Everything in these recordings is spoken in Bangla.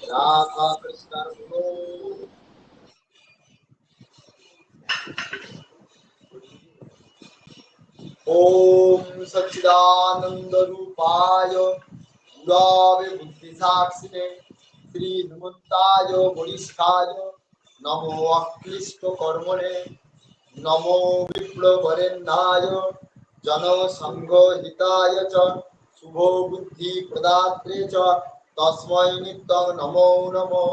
राधा कृष्ण ओम सच्चिदानंद रूपाय गुरावे बुद्धि साक्षिणे श्री हनुमंताय वरिष्ठाय नमो अक्लिष्ट कर्मणे नमो विप्लवरेण्याय जन संघ हिताय च शुभो बुद्धि प्रदात्रे च तस्मै नित्यं नमो नमो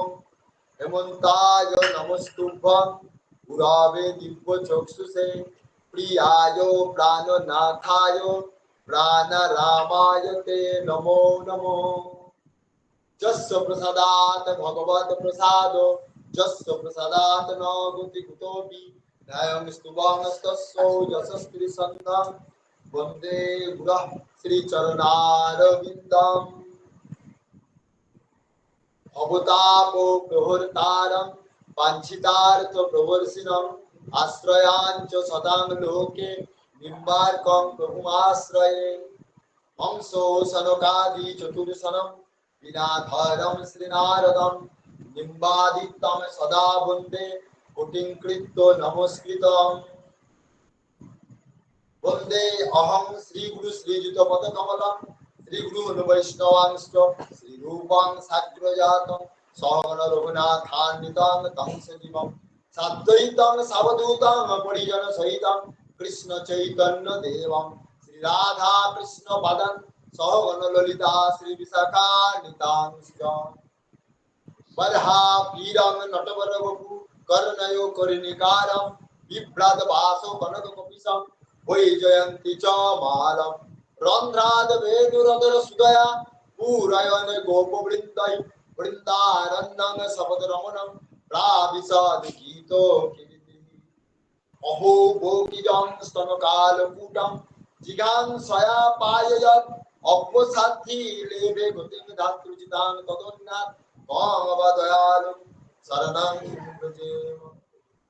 हेमंताय नमस्तुभ्यं गुरावे दिव्य चक्षुषे प्रियाय प्राणनाथाय प्राणरामाय ते नमो नमो जस्य प्रसादात् भगवत् प्रसादो जस्य प्रसादात् न गति कुतोऽपि न्यायं स्तुवंस्तस्यो यशस्वी सन्तं वन्दे गुरः श्रीचरणारविन्दम् अवतापो प्रहर्तारं वाञ्छितार्थप्रवर्षिणम् आश्रयाञ्च सदां लोके निम्बार्कं प्रभुमाश्रये हंसो सनकादि चतुर्सनं विनाधरं श्रीनारदं निम्बादितं सदा वन्दे कोटिं कृत्य नमस्कृतम् वन्दे अहं श्रीगुरु श्रीयुतपदकमलं श्रीगुरून् वैष्णवांश्च श्रीरूपां साग्रजातं सहगण रघुनाथान्वितं तं सजीवं साद्वैतं सावधूतं परिजनसहितं कृष्ण चैतन्य देवं श्रीराधा कृष्ण पदं सहगण ललिता श्रीविशाखान्वितांश्च बर्हा वीरं नटवरवपु कर्णयो कर्णिकारं बिभ्राटभासो कनककपिशं वैजयन्ती च मालम् रन्ध्राद वेणुरदर सुदया पूरयन गोपवृन्दै वृन्दारण्यं सपदरमणं प्राविशद गीतो कीर्तिः अहो भोगिजं स्तनकालकूटं जिगांसया पाययत् अप्पसाद्धि लेभे गतिं धातृजितां तदोन्नाथ दयालु शरणं व्रजेम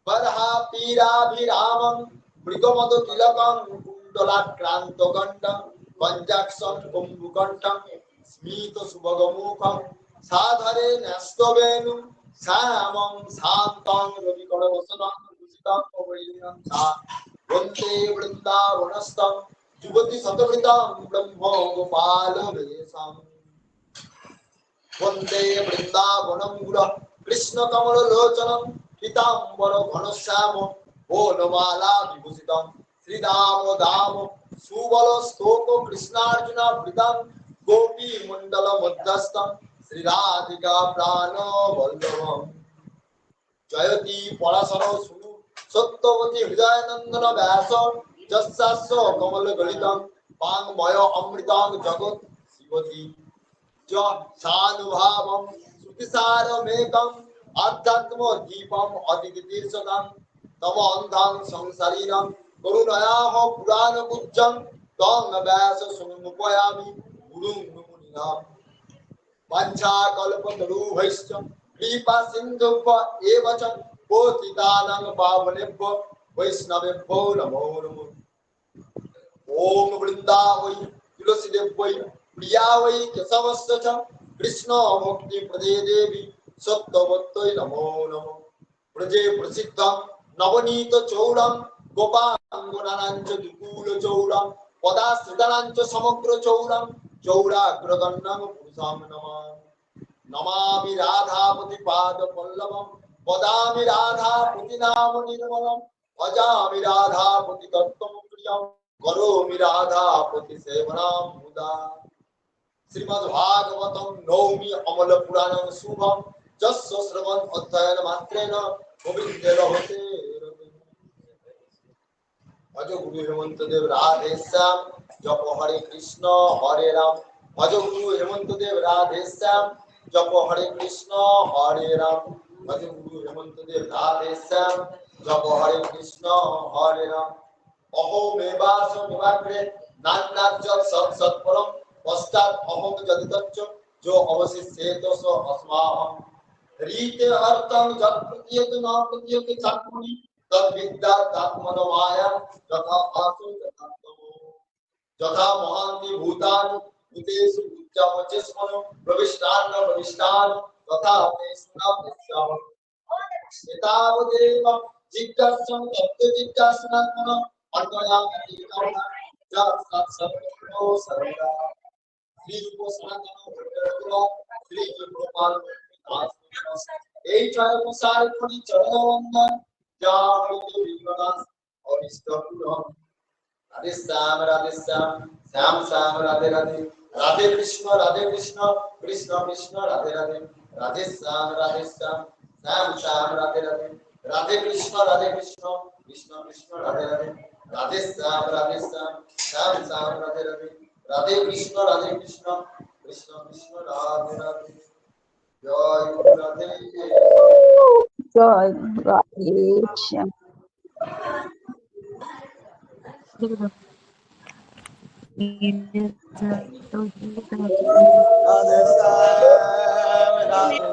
बर्हा पीराभिरामं मृगमद तिलकं कुण्डलाक्रान्तगण्डं पञ्चाक्षं कुम्भुकण्ठं स्मित सुभगमुखं साधरे न्यस्तवेणुं শ্যামং শান্তং রবিকর বসনং ভূষিতং পবৈরিণং সা বন্দে বৃন্দাবনস্থং যুবতী শতবৃতাং ব্রহ্ম গোপাল বেশাং বন্দে বৃন্দাবনম গুর কৃষ্ণ কমল লোচনম পীতাম্বর ঘনশ্যাম বনমালা বিভূষিতম শ্রীদাম দাম সুবল স্তোক কৃষ্ণার্জুন বৃতাং গোপী মণ্ডল মধ্যস্থম শ্রীরাধিকা প্রাণ বল্লভম জয়তি পরাশর সুনু সত্যবতী হৃদয়নন্দন ব্যাস যস্যাস্য কমল গলিতং পাংময় অমৃতাং জগৎ শিবতী সানুভাবম শ্রুতিসারমেকম আধ্যাত্ম দীপম অদিতিতীর্ষদাম তম অন্ধাং সংসারিণাম করুণয়াহ পুরাণ গুজ্জং তং ব্যাস সমুপয়ামি গুরুং মুনিনাম वाञ्छाकल्पतरुभ्यश्च कृपा सिन्धुभ्य एव च पतितानां पावनेभ्यो वैष्णवेभ्यो नमो नमः। ओम वृन्दावै तुलसीदेव्यै प्रियावै केशवस्य च कृष्ण भक्ति प्रदे देवी सत्यवत्यै नमो नमः। ब्रजे प्रसिद्धं नवनीत चौरं गोपाङ्गनानां च दुकूल चौरं पदाश्रितानां च समग्र चौरं चौराग्रगण्यं पुरुषं नमामि। नमामि राधापति पाद पल्लवं वदामि राधापति नाम निर्मलं भजामि राधापति तत्त्वं प्रियं करोमि राधापति सेवनां मुदा। श्रीमद्भागवतं नौमि अमल पुराणं शुभं जस्य श्रवण अध्ययन मात्रेण गोविन्दे लभते भज गुरु हेमंत देव राधे श्याम जप हरे कृष्ण हरे राम भज गुरु हेमंत देव राधे श्याम जप हरे कृष्ण हरे राम भज गुरु हेमंत देव राधे श्याम जप हरे कृष्ण हरे राम अहोमेवासो निवाग्रे नान्नाच सत् सत्परम पश्चात अहम जदितच्च जो अवशिष्येत सो अस्माहं रीते अर्थं जत् प्रतीयत न प्रतीयत चात्मनि तद विद्या तात्मनो माया तथा आसु तथा तमो यथा महान्ति भूतानि भूतेषु उच्चमचस्मनो प्रविष्टान् प्रविष्टान् तथा तेषु पश्याम एतावदेव जिज्ञासं तत्त्व जिज्ञासनात्मनो अन्वयामि सत्सत्तो सर्वदा श्री रूप सनातन श्री गोपाल এই ছয় প্রসার করি চরণবন্দন যা হইতে বিঘ্ননাশ অনিষ্ট পূরণ। রাধে শ্যাম শ্যাম শ্যাম রাধে রাধে রাধে কৃষ্ণ কৃষ্ণ কৃষ্ণ রাধে রাধে রাধে শ্যাম শ্যাম শ্যাম রাধে রাধে রাধে কৃষ্ণ কৃষ্ণ কৃষ্ণ রাধে রাধে রাধে শ্যাম শ্যাম শ্যাম রাধে রাধে রাধে কৃষ্ণ কৃষ্ণ কৃষ্ণ রাধে রাধে জয় রাধে জয় রাধে শ্যাম। রাধে শ্যাম রাধে শ্যাম রাধে কৃষ্ণ রাধে রাধে শ্যাম রাধে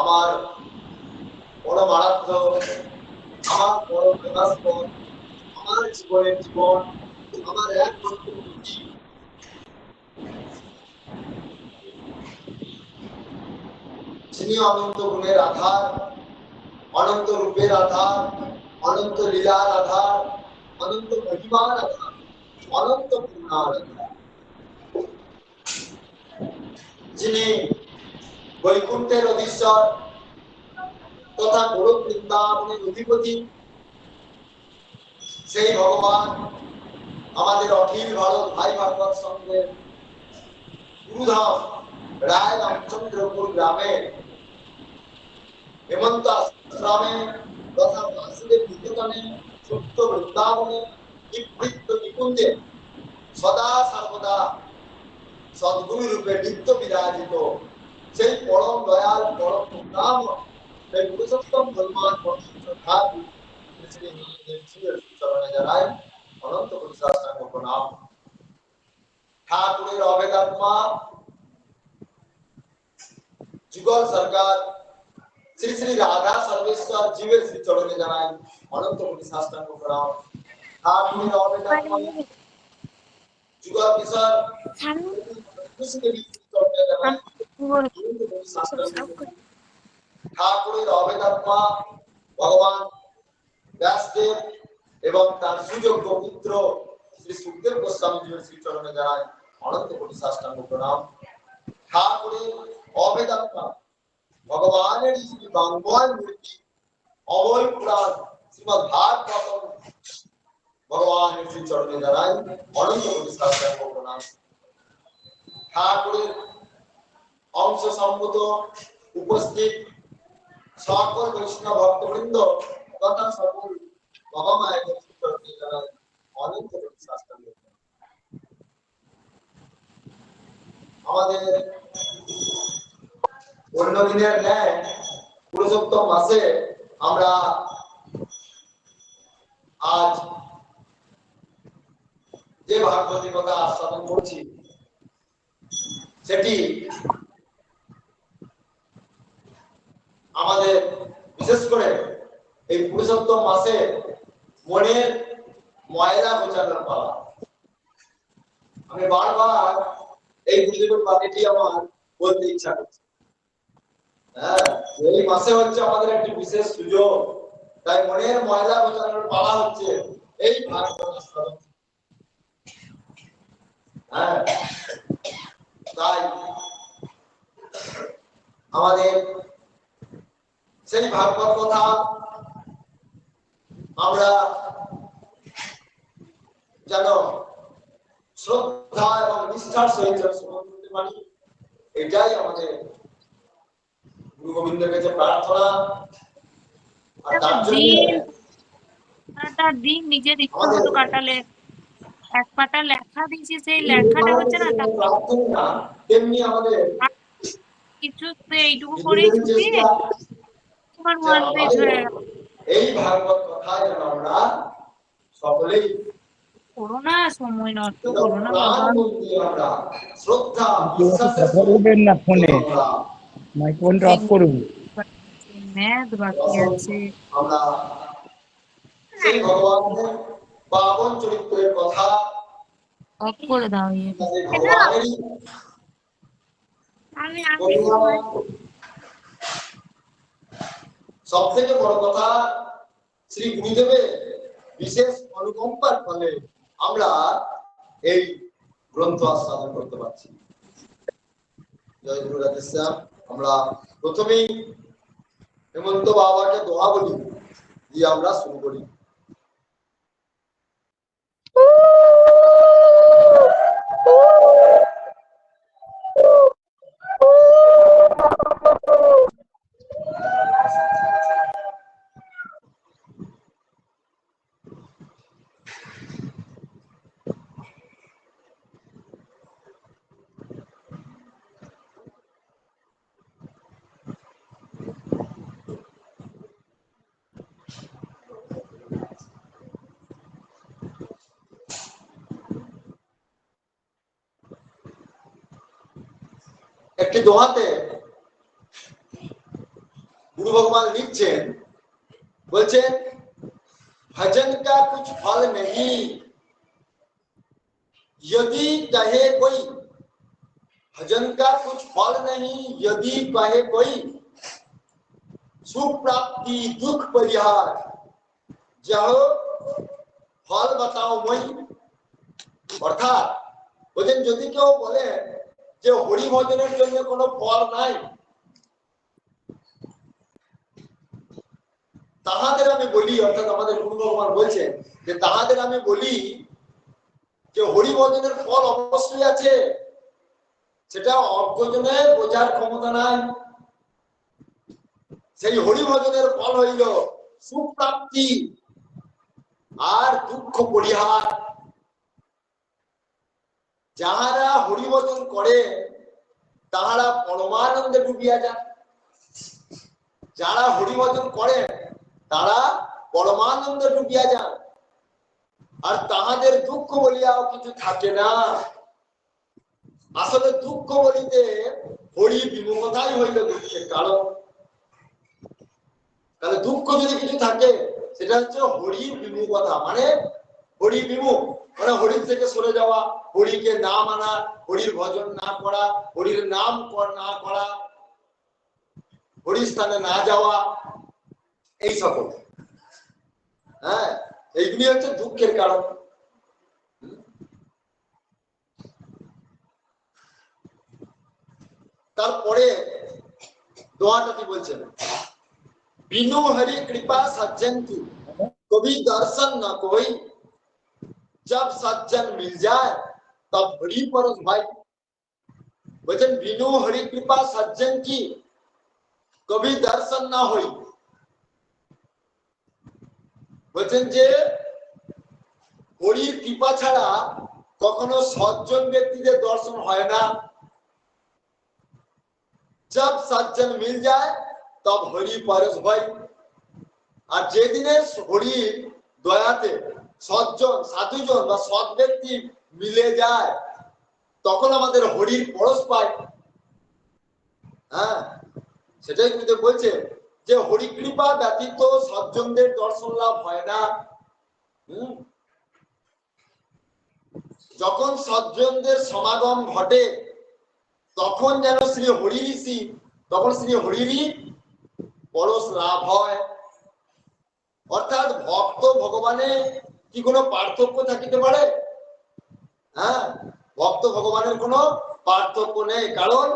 আমার বড় মারাত্ম, আমার বড় প্রকাশপন, আমার জীবনের জীবন, আমার একমাত্র গতি, যিনি অনন্ত গুণের আধার, অনন্ত রূপের আধার, অনন্ত লীলার আধার, অনন্ত মহিমার আধার, অনন্ত পূর্ণার আধার, যিনি বৈকুণ্ঠের অধীশ্বর তথা গোলক বৃন্দাবনের অধিপতি, সেই ভগবান আমাদের অখিল ভারত ভাই ভাগবত সংঘের গুরুধাম রায় রামচন্দ্রপুর গ্রামে হেমন্ত আশ্রমে তথা বাসুদেব নিকেতনে সত্য বৃন্দাবনে নিবৃত্ত নিকুঞ্জে সদা সর্বদা সদ্গুরু রূপে নিত্য বিরাজিত সেই পরম দয়াল পরম নাম সেই পুরুষোত্তম ভগবান পরম শ্রদ্ধালু শ্রী নিধিদেব চরণে জানাই অনন্ত কোটি সহস্রাঙ্গ প্রণাম। ঠাকুরের অবেদাত্মা যুগল সরকার শ্রী শ্রী রাধা সর্বেশ্বর জীবের শ্রী চরণে জানাই অনন্ত কোটি সহস্রাঙ্গ প্রণাম। ঠাকুরের অবেদাত্মা যুগল কিশোর চরণে জানাই অনন্ত কোটি সহস্রাঙ্গ প্রণাম। ঠাকুরের অবেদাত্মা ভগবান ব্যাসদেব এবং তার সুযোগ্য পুত্র শ্রী সুখদেব গোস্বামীজির শ্রী চরণে জানাই অনন্ত কোটি সাষ্টাঙ্গ প্রণাম। ঠাকুরের অবেদাত্মা ভগবানের শ্রী বাংময় মূর্তি অমল পুরাণ শ্রীমদ্ ভাগবতম ভগবানের শ্রী চরণে জানাই অনন্ত কোটি সাষ্টাঙ্গ প্রণাম। ঠাকুরের অংশ সম্মত উপস্থিত সকল বৈষ্ণব ভক্তবৃন্দ তথা সকল বাবা মায়ের চরণে জানাই অনন্ত কোটি সাষ্টাঙ্গ প্রণাম। আমাদের অন্য দিনের ন্যায় পুরুষোত্তম মাসে আমরা আজ যে ভাগবতের কথা আস্বাদন করছি সেটি আমাদের বিশেষ করে এই পুরুষোত্তম মাসে মনের ময়লা গোছানোর পালা। আমি বারবার এই গুরুদেবের বাণীটি আমার বলতে ইচ্ছা করছে। হ্যাঁ, এই মাসে হচ্ছে আমাদের একটি বিশেষ সুযোগ, তাই মনের ময়লা গোছানোর পালা হচ্ছে এই ভাগবত আস্বাদন। হ্যাঁ, তাই আমাদের সেই ভাগবত কথা আমরা যেন শ্রদ্ধা এবং নিষ্ঠার সহিত শ্রবণ করতে পারি, এটাই আমাদের গুরু গোবিন্দের কাছে প্রার্থনা। আর তার জন্য দিন নিজের ইচ্ছা মতো কাটালে এক পাতা লেখা দিয়েছি, সেই লেখাটা হচ্ছে না প্রার্থনা তেমনি আমাদের কিছু এইটুকু করেই ছুটিয়ে তোমার ওয়ান পেজ হয়ে গেল। এই ভাগবত কথা যেন আমরা সকলেই করো না, সময় নষ্ট করো না বাবা। আমরা শ্রদ্ধা বিশ্বাসের না ফোনে মাইক্রোফোনটা অফ করুন। ম্যাথ বাকি আছে। আমরা সেই ভগবানের পাবন চরিত্রের কথা অফ করে দাও। ভগবানেরই সব থেকে বড় কথা শ্রী গুরুদেবের বিশেষ অনুকম্পার ফলে আমরা এই গ্রন্থ আস্বাদন করতে পারছি। জয় গুরু রাধেশ্যাম। আমরা প্রথমেই হেমন্ত বাবাকে দোয়া বলি, দিয়ে আমরা শুরু করি। একটি দোহাতে गुरु भगवान लिखছেন, বলছেন भजन का कुछ फल नहीं, यदि कहे कोई भजन का कुछ फल नहीं, यदि कहे कोई सुख प्राप्ति दुख परिहार, যাও ফল বাতাও মই। অর্থাৎ বলেন যদি কেউ বলে যে হরি ভজনের জন্য কোনো ফল নাই, তাহাদের আমি বলি, অর্থাৎ আমাদের গুরু ভগবান বলছেন যে তাহাদের আমি বলি যে হরি ভজনের ফল অবশ্যই আছে, সেটা অজ্ঞজনে বোঝার ক্ষমতা নাই। সেই হরি ভজনের ফল হইল সুখ প্রাপ্তি আর দুঃখ পরিহার। যাহারা হরি ভজন করে তাহারা পরমানন্দে ডুবিয়া যান। যারা হরি ভজন করেন তারা পরমানন্দে ডুবিয়া যান, আর তাহাদের দুঃখ বলিয়াও কিছু থাকে না। আসলে দুঃখ বলিতে হরি বিমুখতাই হইল দুঃখের কারণ। তাহলে দুঃখ যদি কিছু থাকে সেটা হচ্ছে হরি বিমুখতা, মানে হরি বিমুখ মানে হরির থেকে সরে যাওয়া, হরিকে না মানা, হরির ভজন না করা, হরির নাম না করা, হরির স্থানে না যাওয়া, এই সকল। হ্যাঁ, এইগুলি হচ্ছে দুঃখের কারণ। তারপরে দোয়াটা কি বলছেন, बिनु हरि कृपा सज्जन की कभी दर्शन न कोई, जब सज्जन मिल जाए तब हरि परस भाई। वचन बिनु हरि कृपा सज्जन की कभी दर्शन ना होई। বলছেন যে হরির কৃপা ছাড়া কখনো সজ্জন ব্যক্তিদের দর্শন হয় না। जब सज्जन मिल जाए तब हरि परस भाई। আর যেদিনে হরির দয়াতে সজ্জন সাধুজন বা সৎ ব্যক্তি মিলে যায় তখন আমাদের হরির পরশ পায়। হ্যাঁ, সেটাই কিন্তু বলছে যে হরি কৃপা ব্যতীত সজ্জনদের দর্শন লাভ হয় না। যখন সজ্জনদের সমাগম ঘটে তখন যেন শ্রী হরি ঋষি, তখন শ্রী হরিরই পরশ লাভ হয়। অর্থাৎ ভক্ত ভগবানে কি কোনো পার্থক্য থাকিতে পারে? হ্যাঁ, ভক্ত ভগবানের কোনো পার্থক্য নেই, কারণ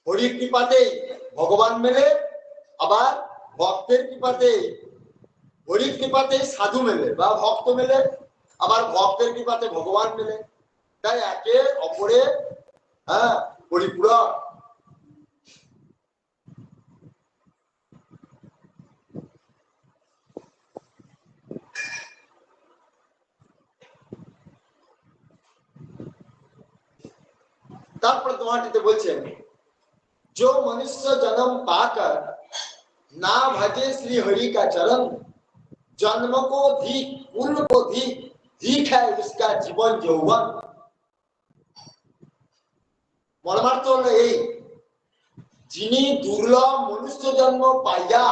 হরির কৃপাতেই ভগবান মেলে, আবার ভক্তের কৃপাতেই, হরির কৃপাতেই সাধু মেলে বা ভক্ত মেলে, আবার ভক্তের কৃপাতে ভগবান মেলে। তাই একে অপরে পরিপূরক। তারপর তোমাটিতে বলছেন, जो मनुष्य जन्म पाकर ना भजे श्री हरि का चरण, जन्म को धिक पूर्व को धिक है उसका जीवन यौवन। মর্মার্থ হলো এই, যিনি দুর্লভ মনুষ্য জন্ম পাইয়া,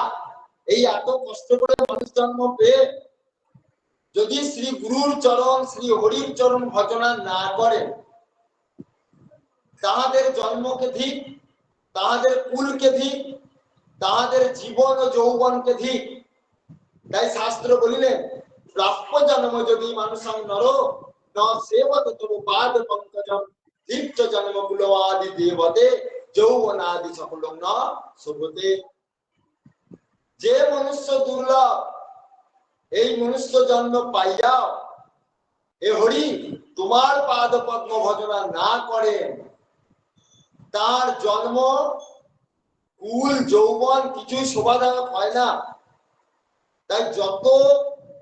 এই এত কষ্ট করে মানুষ জন্ম পেয়ে যদি শ্রী গুরুর চরণ শ্রী হরির চরণ ভজনা না করেন, তাহাদের জন্মকে ধিক, তাহাদের কুলকে ধিক, তাহাদের জীবন ও যৌবনকে ধিক। তাই শাস্ত্র বলিলেন, প্রাপ্য জন্ম যদি মানুষং নর ন সেবত তব পাদ পঙ্কজম, দীপ্ত জন্ম কুলবাদি দেবতে যৌবনাদি সকল ন শোভতে। যে মনুষ্য দুর্লভ এই মনুষ্য জন্ম পাইয়াও এ হরি তোমার পাদ পদ্ম ভজনা না করেন, তার জন্ম কুল যৌবন কিছুই শোভাদায়ক হয় না। তাই যত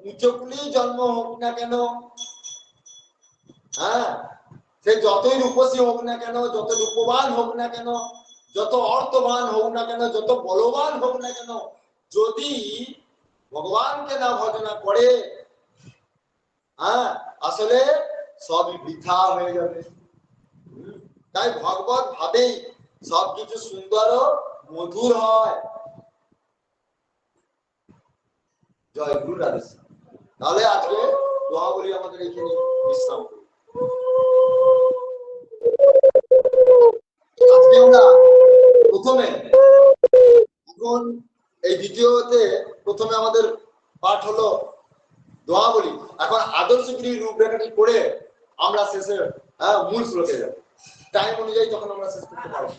উচ্চকুলি জন্ম হোক না কেন, হ্যাঁ, সে যতই রূপসী হোক না কেন, যত রূপবান হোক না কেন, যত অর্থবান হোক না কেন, যত বলবান হোক না কেন, যদি ভগবানকে না ভজনা করে, হ্যাঁ, আসলে সবই বৃথা হয়ে যাবে। তাই ভগবত ভাবেই সবকিছু সুন্দর ও মধুর হয়। জয় গুরু রাধে। তাহলে আজকে দোয়াবলি আমাদের এখানে বিশ্রাম করি। আজকে আমরা প্রথমে এখন এই দ্বিতীয়তে প্রথমে আমাদের পাঠ হলো দোয়াবলি। এখন আদর্শ গৃহীর রূপরেখাটি করে আমরা শেষে মূল শ্লোকে যাব। টাইম অনুযায়ী তখন আমরা শেষ করতে পারবো।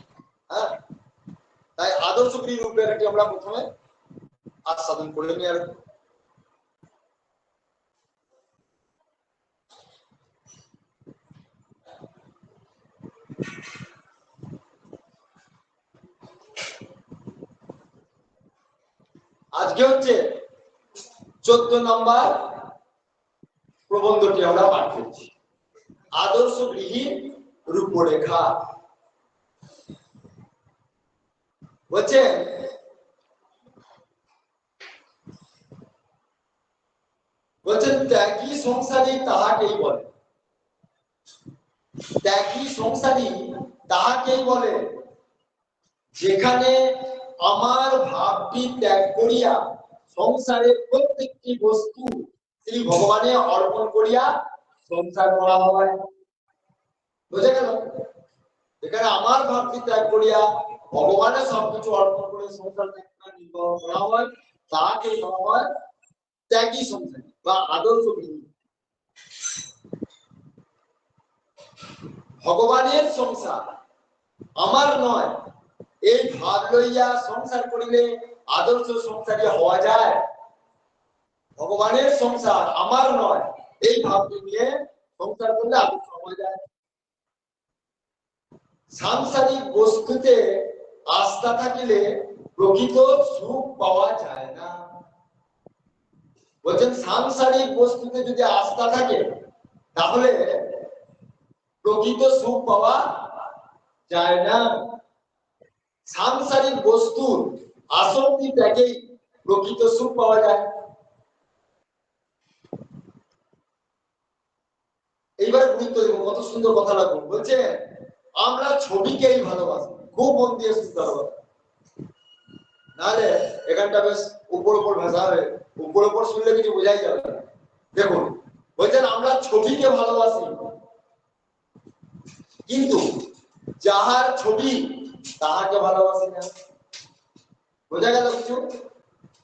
তাই আদর্শ গৃহীর রূপরেখাটি আমরা প্রথমে আস্বাদন করে নিয়ে আসবো। আজকে হচ্ছে 14 নম্বর প্রবন্ধটি আমরা পাঠ করছি, আদর্শ গৃহীর রূপরেখা। বলছেন ত্যাগী সংসারী তাহাকেই বলে, ত্যাগী সংসারী তাহাকেই বলে যেখানে আমার ভাবটি ত্যাগ করিয়া সংসারের প্রত্যেকটি বস্তু শ্রী ভগবানে অর্পণ করিয়া সংসার করা হয়। বুঝে গেল? যেখানে আমার ভাবটি ত্যাগ করিয়া ভগবানের সবকিছু অর্পণ করে সংসার নির্বাহ করা হয় তাকে বলা হয় ত্যাগী সংসারী বা আদর্শ গৃহী। ভগবানের সংসার আমার নয়, এই ভাব লইয়া সংসার করিলে আদর্শ সংসারী হওয়া যায়। ভগবানের সংসার আমার নয়, এই ভাবটি নিয়ে সংসার করলে আদর্শ হওয়া যায়। সাংসারিক বস্তুতে আস্থা থাকিলে প্রকৃত সুখ পাওয়া যায় না। বলছেন সাংসারিক বস্তুতে যদি আস্থা থাকে তাহলে প্রকৃত সুখ পাওয়া যায় না। সাংসারিক বস্তুর আসক্তি থেকেই প্রকৃত সুখ পাওয়া যায়। এইবার গুরুত্ব দেব, কত সুন্দর কথা লাগবে। বলছে আমরা ছবিকেই ভালোবাসি। খুব মন দিয়ে শুনতে হবে, নাহলে এখানটা বেশ উপর উপর ভাষা হবে, উপর উপর শুনলে কিছু বোঝাই যাবে না। দেখুন বলছেন আমরা ছবিকে ভালোবাসি, কিন্তু যাহার ছবি তাহাকে ভালোবাসি না। বোঝা গেল কিছু?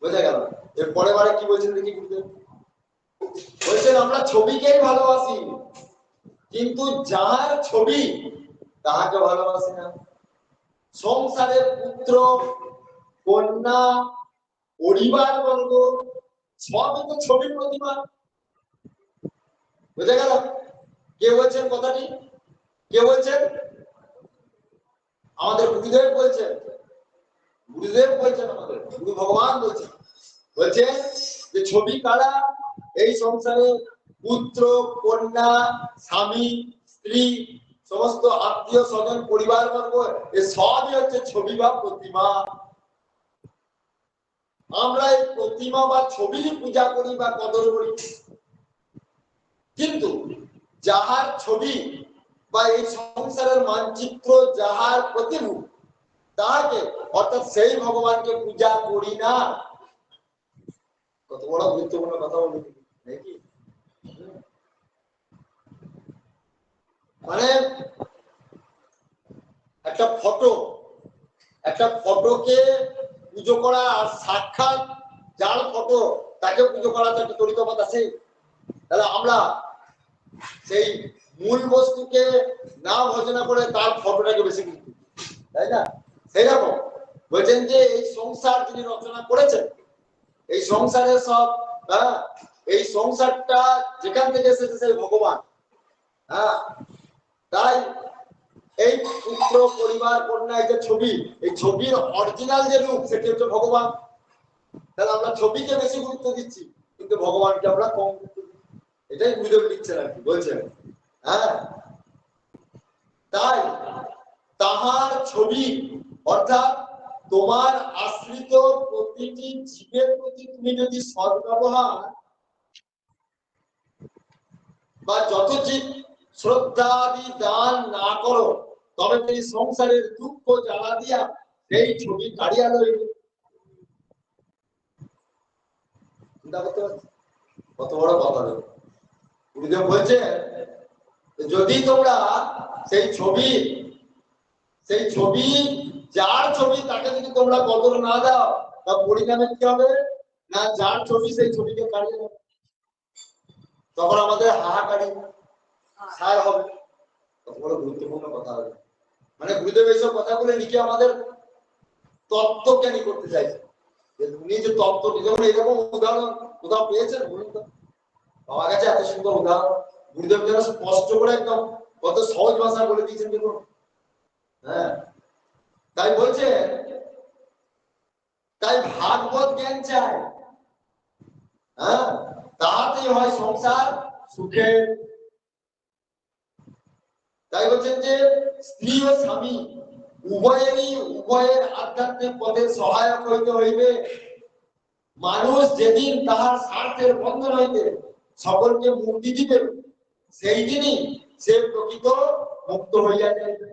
বোঝা গেল? এর পরে বারে কি বলছেন দেখি বুঝতে। বলছেন আমরা ছবিকেই ভালোবাসি, কিন্তু যাহার ছবি তাহাকে ভালোবাসি না। সংসারের পুত্র কন্যা পরিবার বর্গ সবই তো ছবির প্রতিমা। বুঝা গেল? কে বলছেন কথাটি? কে বলছেন? আমাদের গুরুদেব বলছেন। গুরুদেব বলছেন, আমাদের গুরু ভগবান বলছেন। বলছেন যে ছবি কারা? এই সংসারে পুত্র কন্যা স্বামী স্ত্রী সমস্ত আত্মীয় স্বজন পরিবার বর্গ এ সবই হচ্ছে ছবি বা প্রতিমা। আমরা এই প্রতিমা বা ছবি পূজা করি বা কদর করি, কিন্তু যাহার ছবি বা এই সংসারের মানচিত্র যাহার প্রতিরূপ তাহাকে অর্থাৎ সেই ভগবানকে পূজা করি না। কত বড় গুরুত্বপূর্ণ কথা বলি নাকি? মানে একটা ফটোকে পুজো করা আর সাক্ষাৎ যার ফটো তাকে পুজো করা তো একটা তরিকমত আছে। তাহলে আমরা সেই মূল বস্তুকে না ভজনা করে তার ফটোটাকে বেশি গুরুত্ব, তাই না? সেই রকম বলছেন যে এই সংসার যিনি রচনা করেছেন, এই সংসারের সব এই সংসারটা যেখান থেকে এসেছে সেই ভগবান। তাই এই পুত্র পরিবার কন্যা এই যে ছবি, এই ছবির অরিজিনাল যে রূপ সেটি হচ্ছে ভগবান। তাহলে আমরা ছবিকে বেশি গুরুত্ব দিচ্ছি, কিন্তু ভগবানকে আমরা কম গুরুত্ব দিচ্ছি। এটাই গুরুদেব লিখছেন আর কি বলছেন। তাই তাহার ছবি অর্থাৎ তোমার আশ্রিত প্রতিটি জীবের প্রতি তুমি যদি সদ্ব্যবহার বা যথোচিত শ্রদ্ধা আদি দান না করো তবে তিনি সংসারের দুঃখ জ্বালা দিয়া সেই ছবি কাড়িয়া লইবে। চিন্তা করতে পারছি কত বড় কথা। গুরুদেব বলছে যদি তোমরা সেই ছবি যার ছবি তাকে যদি তোমরা কদর না দাও, তা পরিণামে কি হবে না, যার ছবি সেই ছবিকে কাড়িয়ে দেবে, তখন আমাদের হাহাকারি সার হবে। কত বড় গুরুত্বপূর্ণ কথা হবে। মানে গুরুদেব এইসব কথাগুলো লিখে আমাদের তত্ত্বজ্ঞানী করতে চাইছে। উনি যে তত্ত্বটি, যেমন এরকম উদাহরণ কোথাও পেয়েছেন বলুন তো? আমার কাছে এত সুন্দর উদাহরণ গুরুদেব যেন স্পষ্ট করে একদম কত সহজ ভাষা বলে দিয়েছেন দেখুন। হ্যাঁ, তাই বলছে, তাই ভাগবত জ্ঞান চাই। হ্যাঁ, তাহাতেই হয় সংসার সুখের। তাই বলছেন যে স্ত্রী ও স্বামী উভয়ের আধ্যাত্মিক পথে সহায়ক হইতে হইবে। মানুষ যেদিন তাহার স্বার্থের বন্ধন হইতে সকলকে মুক্তি দিবে, সেই দিনই সে প্রকৃত মুক্ত হইয়া যাইবে।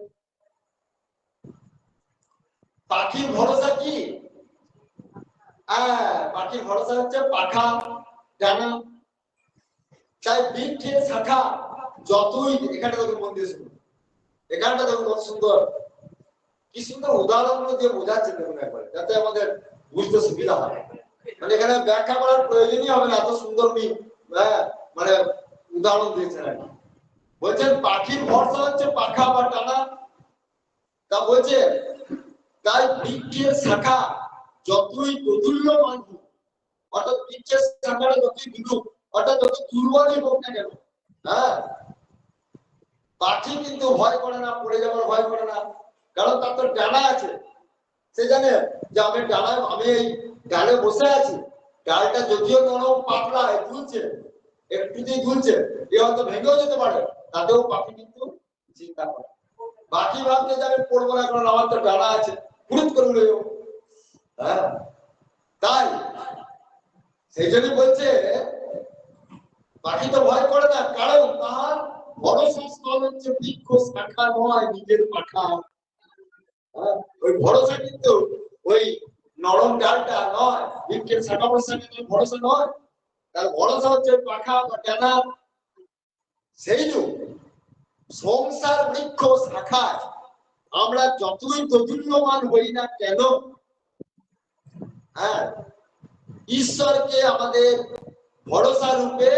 পাখির ভরসা কি? পাখির ভরসা হচ্ছে পাখা, ডানা। তাই বৃক্ষের শাখা যতই, এখানটা দেখুন মন দিয়ে শুনুন, এখানটা দেখুন কত সুন্দর, কি সুন্দর উদাহরণ দিয়ে বোঝাচ্ছেন দেখুন একবার, যাতে আমাদের বুঝতে সুবিধা হয়। মানে এখানে ব্যাখ্যা করার প্রয়োজনই হবে না, এত সুন্দর মানে উদাহরণ দিয়েছেন। বলছেন পাখির ভরসা হচ্ছে পাখা বা ডানা। তা বলছে তাই বৃক্ষের শাখা যতই দোদুল্যমান হোক, অর্থাৎ বৃক্ষের শাখাটা যতই বিরূপ, অর্থাৎ যত দুর্বলই হোক না কেন, হ্যাঁ, পাখি কিন্তু ভয় করে না, পড়ে যাওয়ার ভয় করে না, কারণ তার তো ডানা আছে। সে জানে যে আমি এই ডালে বসে আছি, ডালটা যদিও নরম পাতলা দুলছে, একটুতেই দুলছে, এ হয়তো ভেঙেও যেতে পারে, তাতেও পাখি কিন্তু চিন্তা করে। বাকি ভাবতে যে আমি পড়বো না, কারণ আমার তো ডানা আছে, ফুরুত করে উড়ে যাবো। হ্যাঁ, তাই সেই জন্যই বলছে পাখি তো ভয় করে না, কারণ তার ভরসা স্থল হচ্ছে বৃক্ষ শাখা নয় নিজের পাখা। ওই ভরসা কিন্তু ওই নরম ডালটা নয়, বৃক্ষের শাখা প্রশাখা ভরসা নয়, তার ভরসা হচ্ছে পাখা বা ডানা। সেই যুগ সংসার বৃক্ষ শাখায় আমরা যতই দোদুল্যমান হই না কেন, হ্যাঁ, ঈশ্বরকে আমাদের ভরসা রূপে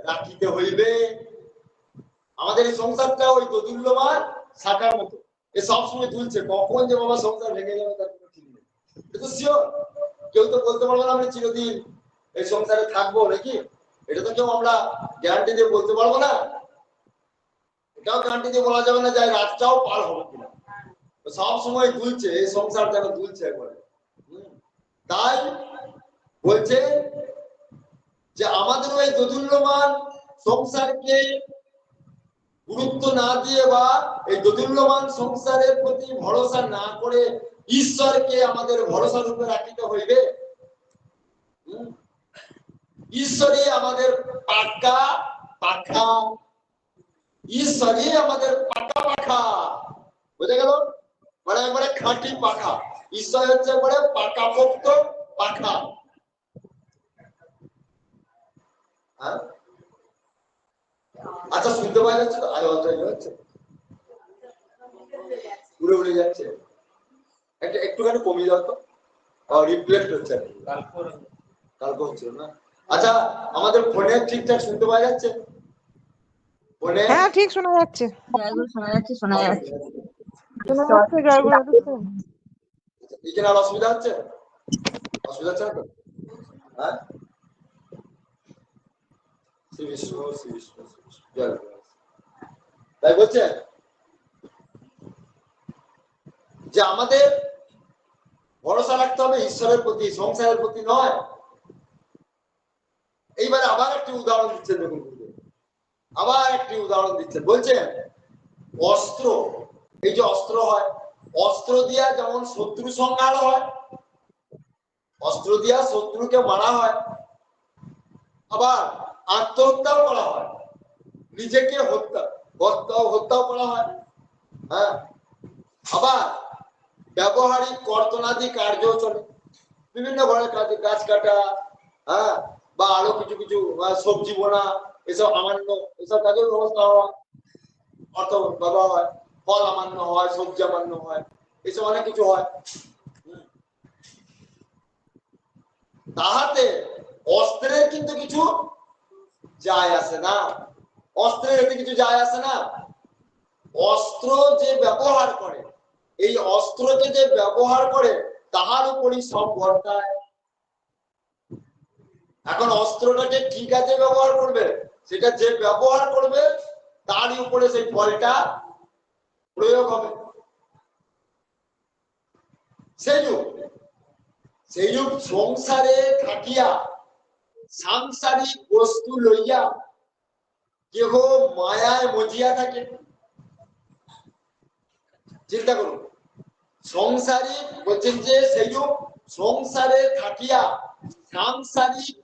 রাখিতে হইবে। আমাদের এই সংসারটা ওই দোদুল্যমান শাখার মতো, এ সবসময় দুলছে, কখন যে বাবা সংসার ভেঙে যাবে তার কোনো ঠিক নেই। কিন্তু শিওর কেউ তো বলতে পারবো না আমি চিরদিন এই সংসারে থাকবো নাকি, এটা তো কেউ আমরা গ্যারান্টি দিয়ে বলতে পারবো না। এটাও গ্যারান্টি দিয়ে বলা যাবে না যে রাতটাও পার হবে কিনা। সব সময় দুলছে এই সংসার, যেন দুলছে একবারে। তাই বলছে যে আমাদের ওই দোদুল্যমান সংসারকে গুরুত্ব না দিয়ে বা এই দোদুল্যমান সংসারের প্রতি ভরসা না করে ঈশ্বরকে আমাদের ভরসা রূপে রাখিতে হইবে। ঈশ্বরই আমাদের পাকা পাখা, ঈশ্বরই আমাদের পাকা পাখা। বুঝে গেল? মানে একবারে খাঁটি পাখা। ঈশ্বর হচ্ছে একবারে পাকাপোক্ত পাখা। হ্যাঁ, আচ্ছা শুনতে পাওয়া যাচ্ছে তো? আরো হচ্ছে উড়ে উড়ে যাচ্ছে, একটুখানি কমিয়ে যাও তো, রিফ্লেক্ট হচ্ছে, কালকে হচ্ছে না। আচ্ছা আমাদের ফোনে ঠিকঠাক শুনতে পাওয়া যাচ্ছে? ফোনে হ্যাঁ ঠিক শোনা যাচ্ছে, শোনা যাচ্ছে, শোনা যাচ্ছে। শোনা যাচ্ছে জয়গুরু। এখানে আর অসুবিধা হচ্ছে? অসুবিধা হচ্ছে না তো? হ্যাঁ, শ্রী বিষ্ণু শ্রী বিষ্ণু শ্রী বিষ্ণু, জয় গুরু। তাই বলছে যে আমাদের ভরসা রাখতে হবে ঈশ্বরের প্রতি, সংসারের প্রতি নয়। এইবারে আবার একটি উদাহরণ দিচ্ছেন দেখুন, আবার একটি উদাহরণ দিচ্ছেন। বলছেন অস্ত্র, এই যে অস্ত্র হয়, অস্ত্র দিয়া যেমন শত্রু সংহার হয়, অস্ত্র দিয়া শত্রুকে মারা হয়, আবার আত্মহত্যাও করা হয়, নিজেকে হত্যাও করা হয়। হ্যাঁ, আবার ব্যবহারিক কর্তনাদি কার্য চলে, বিভিন্ন ঘরের কাজ, গাছ কাটা, হ্যাঁ, বা আরো কিছু কিছু সবজি বোনা, এসব আমান্য, এসব কাজের ব্যবস্থা হয়, অর্থ ব্যবহার হয়, ফল আমান্য হয়, সবজি আমান্য হয়, এসব অনেক কিছু হয়। তাহাতে অস্ত্রের কিন্তু কিছু যায় আসে না, অস্ত্রের এতে কিছু যায় আসে না। অস্ত্র যে ব্যবহার করে, এই অস্ত্রকে যে ব্যবহার করে তাহার উপরই সব বর্তায়। এখন অস্ত্রটাকে কি কাজে ব্যবহার করবে, সেটা যে ব্যবহার করবে তারই উপরে সেই ফলটা প্রয়োগ হবে। সেই যুগ সংসারে থাকিয়া সাংসারিক বস্তু লইয়া কেহ মায়ায় মজিয়া থাকে। চিন্তা করুন, সংসারিক বলছেন যে সেই যুগ সংসারে থাকিয়া সাংসারিক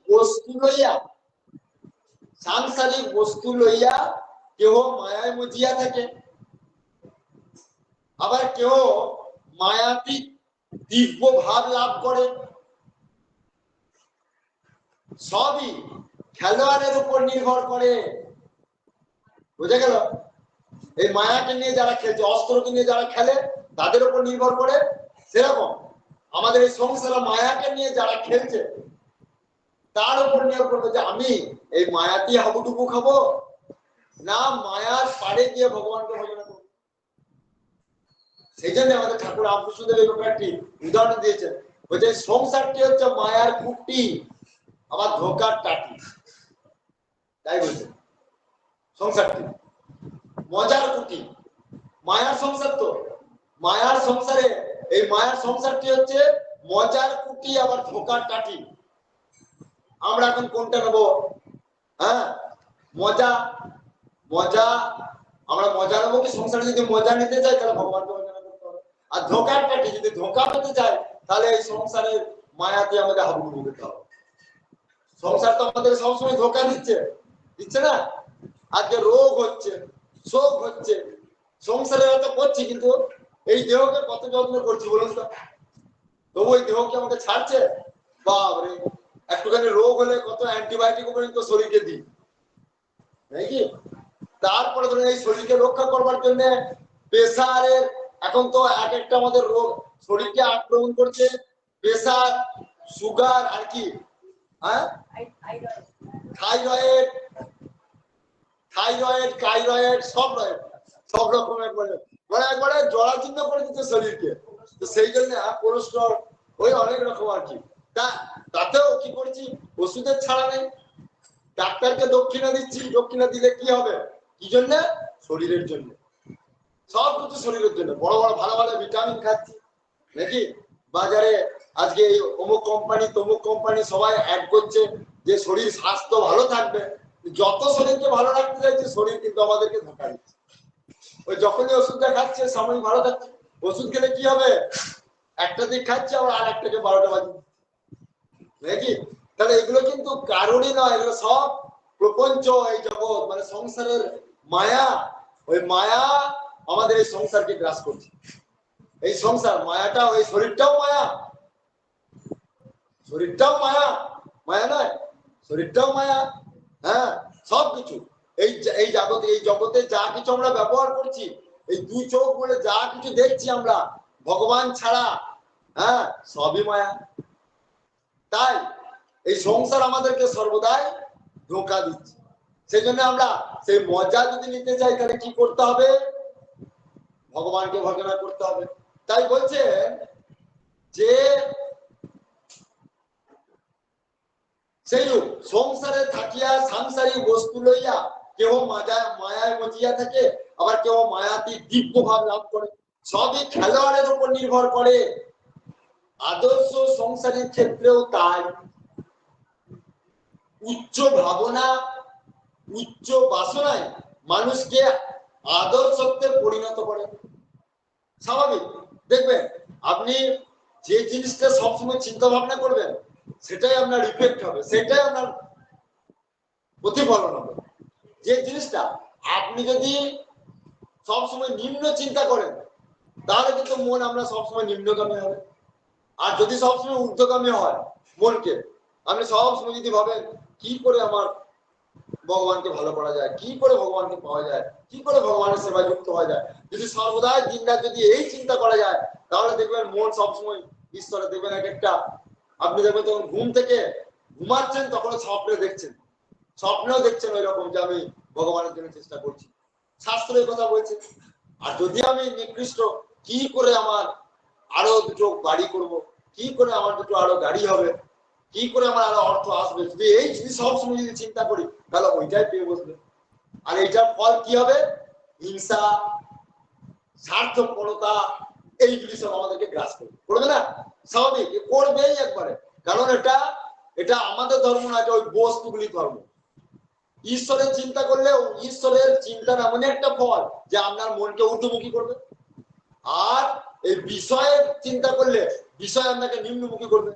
বস্তু লইয়া কেহ মায়ায় মজিয়া থাকে, আবার কেহ মায়াতীত দিব্য ভাব লাভ করে। সবই খেলোয়াড়ের উপর নির্ভর করে। বুঝা গেল? এই মায়াকে নিয়ে যারা খেলছে, অস্ত্রকে নিয়ে যারা খেলে তাদের উপর নির্ভর করে। সেরকম আমাদের এই সংসারে মায়াকে নিয়ে যারা খেলছে তার উপর নির্ভর করবে যে আমি এই মায়াতি হাবুডুবু খাবো, না মায়ার পাড়ে গিয়ে ভগবানকে ভজনা করবো। সেই জন্য আমাদের ঠাকুর রামকৃষ্ণদেব এই ব্যাপারে একটি উদাহরণ দিয়েছেন, বলছে সংসারটি হচ্ছে মায়ার কুটি, আবার ধোকার টাটি। তাই বলছে সংসারটি মজার কুটি, মায়ার সংসার। তো মায়ার সংসারে এই মায়ার সংসারটি হচ্ছে মজার কুটি, আবার ধোকার টাটি। আমরা এখন কোনটা নেব? হ্যাঁ, মজা। মজা আমরা মজা নেবো কি? সংসারে যদি মজা নিতে চাই তাহলে ভগবানকে ভজনা করতে হবে। আর ধোকার টাটি যদি ধোকা পেতে চাই তাহলে এই সংসারের মায়াতে আমাদের হাবুডুবু খেতে হবে। সংসার তো আমাদের সবসময় ধোকা দিচ্ছে না। আজকে রোগ হচ্ছে, শোক হচ্ছে, সংসারে হয়তো করছি, কিন্তু এই দেহকে কত যত্ন করছি বলুন তো? তবু এই দেহকে আমাকে ছাড়ছে? বাবরে, একটুখানি রোগ হলে কত অ্যান্টিবায়োটিক পর্যন্ত শরীরকে দিই, নাকি? তারপরে ধরুন এই শরীরকে রক্ষা করবার জন্য প্রেসারের, এখন তো এক একটা আমাদের রোগ শরীরকে আক্রমণ করছে, প্রেসার, সুগার, আর কি, হ্যাঁ, থাইরয়েড, সব রকমের একবারে জরাজীর্ণ করে দিচ্ছে শরীরকে। তো সেই জন্য কোলেস্ট্রল, ওই অনেক রকম আর কি। তাতেও কি করছি? ওষুধের ছাড়া নেই, ডাক্তারকে দক্ষিণা দিচ্ছি। দক্ষিণা দিলে কি হবে? কি জন্য? শরীরের জন্য। সব কিছু শরীরের জন্য। বড় বড় ভালো ভালো ভিটামিন খাচ্ছি, নাকি? বাজারে আজকে এই অমুক কোম্পানি তমুক কোম্পানি সবাই অ্যাড করছে যে শরীর স্বাস্থ্য ভালো থাকবে। যত শরীরকে ভালো রাখতে চাইছে, শরীর কিন্তু আমাদেরকে ধোঁকা দিচ্ছে। ওই যখনই ওষুধটা খাচ্ছে সাময়িক ভালো থাকছে, ওষুধ খেলে কি হবে? একটা দিক খাচ্ছে, আবার আর একটাকে 12টা বাজে, নাকি? তাহলে এগুলো কিন্তু কারণই নয়, এগুলো সব প্রপঞ্চ, এই জগৎ মানে সংসারের মায়া। ওই মায়া আমাদের এই সংসারকে গ্রাস করছে। এই সংসার মায়াটা, ওই শরীরটাও মায়া, শরীরটাও মায়া, মায়া নয়, শরীরটাও মায়া। হ্যাঁ, সবকিছু এই জগতে যা কিছু আমরা ব্যবহার করছি, এই দুই চোখ বলে যা কিছু দেখছি আমরা ভগবান ছাড়া, হ্যাঁ, সবই মায়া। তাই এই সংসার আমাদেরকে সর্বদাই ধোঁকা দিচ্ছে। সেই জন্য আমরা সেই মজা যদি নিতে চাই তাহলে কি করতে হবে? ভগবানকে ভজনা করতে হবে। তাই বলছেন যে সেই সংসারে থাকিয়া সাংসারিক বস্তু লইয়া কেহ মায়ায় মজিয়া থাকে, আবার কেউ মায়াতি দিব্য ভাব লাভ করে। সবই খেলোয়াড়ের উপর নির্ভর করে। আদর্শ সংসারের ক্ষেত্রেও তাই। উচ্চ ভাবনা, উচ্চ বাসনায় মানুষকে আদর্শত্বে পরিণত করে। স্বাভাবিক। দেখবেন আপনি যে জিনিসটা সবসময় চিন্তা ভাবনা করবেন সেটাই আপনার ইফেক্ট হবে, সেটাই আপনার প্রতিফলন হবে। যে জিনিসটা আপনি যদি সবসময় নিম্ন চিন্তা করেন তাহলে কিন্তু মন আমরা সবসময় নিম্নগামী হবে। আর যদি সবসময় ঊর্ধ্বগামী হয় মনকে, আপনি সবসময় যদি ভাবেন কি করে আমার ভগবানকে ভালো করা যায়, কি করে ভগবানকে পাওয়া যায়, কি করে ভগবানের সেবায় যুক্ত হওয়া যায়, যদি সর্বদাই দিনরাত যদি এই চিন্তা করা যায়, তাহলে দেখবেন মন সবসময় ঈশ্বরে দেখবেন এক একটা, আপনি দেখবেন তখন ঘুম থেকে ঘুমাচ্ছেন তখন স্বপ্নে দেখছেন, স্বপ্নেও দেখছেন ওই রকম যে আমি ভগবানের জন্য চেষ্টা করছি, শাস্ত্রের কথা বলছে। আর যদি আমি নিকৃষ্ট, কি করে আমার আরো দুটো বাড়ি করব, কি করে আমার দুটো আরো গাড়ি হবে, কি করে আমার আরো অর্থ আসবে, যদি এই যদি সবসময় যদি চিন্তা করি, তাহলে ওইটাই পেয়ে বসবে। আর এইটার ফল কি হবে? হিংসা, স্বার্থপরতা, এইগুলি সব আমাদেরকে গ্রাস করবে না, স্বাভাবিক করবেই একবারে। কারণ এটা এটা আমাদের ধর্ম না, এটা ওই বস্তুগুলি ধর্ম। ঈশ্বরের চিন্তা করলে ঈশ্বরের চিন্তার এমন একটা ফল যে আপনার মনকে ঊর্ধ্বমুখী করবে, আর এই বিষয়ের চিন্তা করলে বিষয় আপনাকে নিম্নমুখী করবে।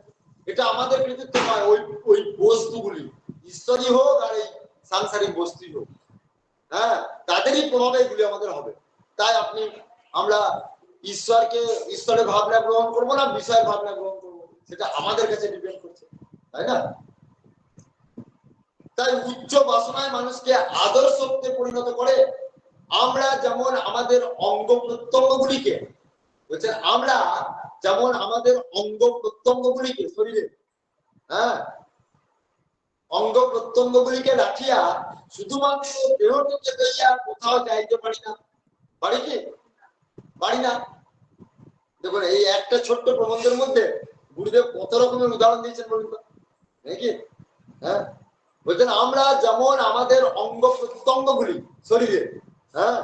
এটা আমাদের কৃতিত্ব নয়, ওই ওই বস্তুগুলি, ঈশ্বরই হোক আর এই সাংসারিক বস্তুই হোক, হ্যাঁ, তাদেরই প্রভাবে এগুলি আমাদের হবে। তাই আমরা ঈশ্বরের ভাবনা গ্রহণ করবো না বিষয়ের ভাবনা গ্রহণ করবো, সেটা আমাদের কাছে ডিপেন্ড করছে, তাই না? তাই উচ্চ বাসনায় মানুষকে আদর্শত্বে পরিণত করে। আমরা যেমন আমাদের অঙ্গ প্রত্যঙ্গগুলিকে বলছেন, আমরা যেমন আমাদের অঙ্গ প্রত্যঙ্গগুলিকে শরীরে, হ্যাঁ, অঙ্গ প্রত্যঙ্গগুলিকে রাখিয়া শুধুমাত্র দেহটিকে লইয়া কোথাও যাইতে পারি না। পারি কি? পারি না। দেখুন এই একটা ছোট্ট প্রবন্ধের মধ্যে গুরুদেব কত রকমের উদাহরণ দিয়েছেন বলুন তো, নাকি? হ্যাঁ, বলছেন আমরা যেমন আমাদের অঙ্গ প্রত্যঙ্গগুলি শরীরে, হ্যাঁ,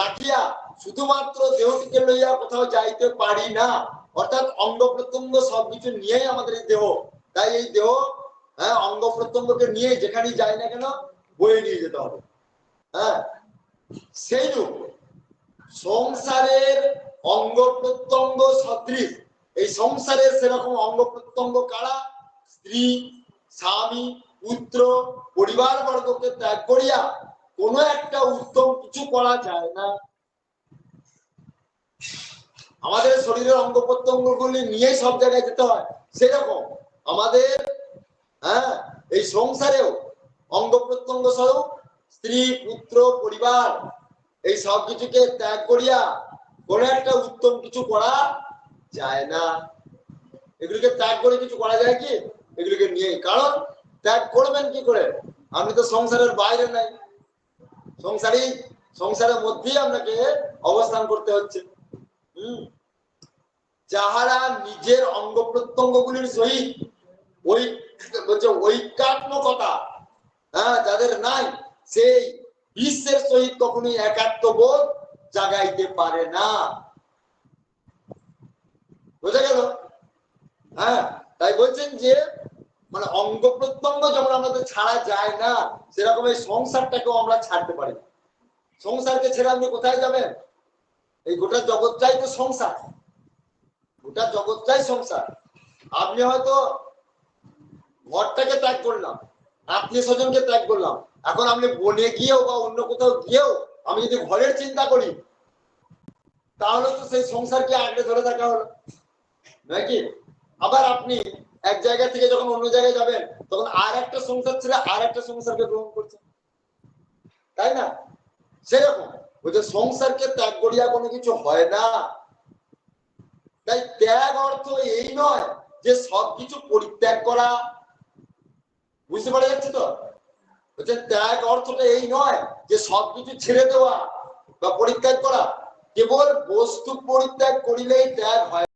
রাখিয়া শুধুমাত্র দেহটিকে লইয়া কোথাও যাইতে পারি না, অর্থাৎ অঙ্গ প্রত্যঙ্গ সবকিছু নিয়েই আমাদের এই দেহ। তাই এই দেহ, হ্যাঁ, অঙ্গ প্রত্যঙ্গকে নিয়ে যেখানেই যাই না কেন বয়ে নিয়ে যেতে হবে। হ্যাঁ, সেইরূপ সংসারের অঙ্গ প্রত্যঙ্গ সদৃশ এই সংসারের সেরকম অঙ্গ প্রত্যঙ্গ কারা? স্ত্রী, স্বামী, পুত্র, পরিবার বর্গকে ত্যাগ করিয়া কোনো একটা উত্তম কিছু করা যায় না। আমাদের শরীরের অঙ্গ প্রত্যঙ্গ গুলি নিয়ে সব জায়গায় যেতে হয়, সেরকম আমাদের, হ্যাঁ, এই সংসারেও অঙ্গ প্রত্যঙ্গ স্বরূপ স্ত্রী, পুত্র, পরিবার এই সব কিছুকে ত্যাগ করিয়া কোনো একটা উত্তম কিছু করা যায় না। এগুলিকে ত্যাগ করে কিছু করা যায় কি? এগুলিকে নিয়ে। কারণ ত্যাগ করবেন কি করে? আপনি তো সংসারের বাইরে নাই, সংসারের মধ্যেই আপনাকে অবস্থান করতে হচ্ছে। যাহারা নিজের অঙ্গ প্রত্যঙ্গ গুলির সহিত ওই বলছে ঐকাত্মকতা, হ্যাঁ, যাদের নাই, সেই বিশ্বের সহিত কখনোই একাত্মবোধ জাগাইতে পারে না। বোঝা গেল? হ্যাঁ, তাই বলছেন যে মানে অঙ্গ প্রত্যঙ্গ যেমন আমাদের ছাড়া যায় না, সেরকম এই সংসারটাকেও আমরা ছাড়তে পারি না। সংসারকে ছেড়ে আপনি কোথায় যাবেন? এই গোটা জগৎটাই তো সংসার, গোটা জগৎটাই সংসার। আপনি হয়তো ঘরটাকে ত্যাগ করলাম, আত্মীয় স্বজনকে ত্যাগ করলাম, এখন আপনি বনে গিয়েও বা অন্য কোথাও গিয়েও আমি যদি ঘরের চিন্তা করি, তাহলে তো সেই সংসারকে আঁকড়ে ধরে থাকা হলো, নাকি? আবার আপনি এক জায়গা থেকে যখন অন্য জায়গায় যাবেন, তখন আর একটা সংসার ছেড়ে আর একটা সংসারকে গ্রহণ করছেন, তাই না? সেরকম বলছে সংসারকে ত্যাগ করিয়া কোনো কিছু হয় না। তাই ত্যাগ অর্থ এই নয় যে সবকিছু পরিত্যাগ করা, বুঝতে পারা যাচ্ছে তো? বলছে ত্যাগ অর্থটা এই নয় যে সবকিছু ছেড়ে দেওয়া বা পরিত্যাগ করা। কেবল বস্তু পরিত্যাগ করিলেই ত্যাগ হয়।